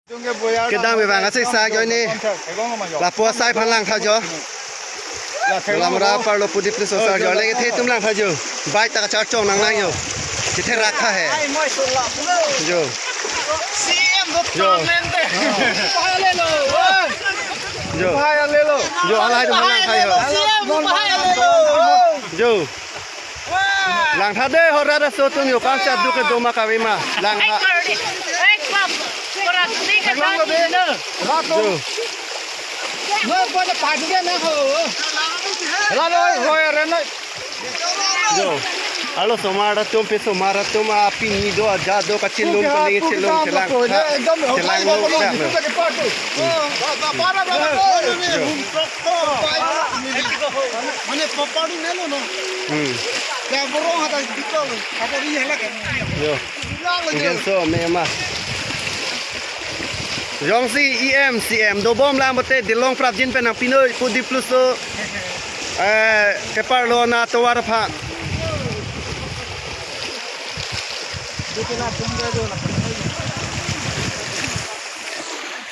cái đam về vàng cái sai cho ni là po sai phan lang thao cho làm ra par lo pudi plus sai cho lấy cái thế tum lang thao cho bai ta char chong nang nang yo chỉ thế rakha hai jo jo alai tu lang thao jo lang thao de hora da so tum yo kan chat du ke doma ka ma lang ha Halo somara tum pe somara tum api ni do aja do kacil lum peling celung celang celang lu dak মানে পপাড়ি নেলো না তা বড় হাতা দিতো আপরি হেলা কে yo ngen so me ma Yong si EM CM do bom lang bote dilong prap jin penang pinoi pudi plus so kepar lo na to war pha Dito na tumra do na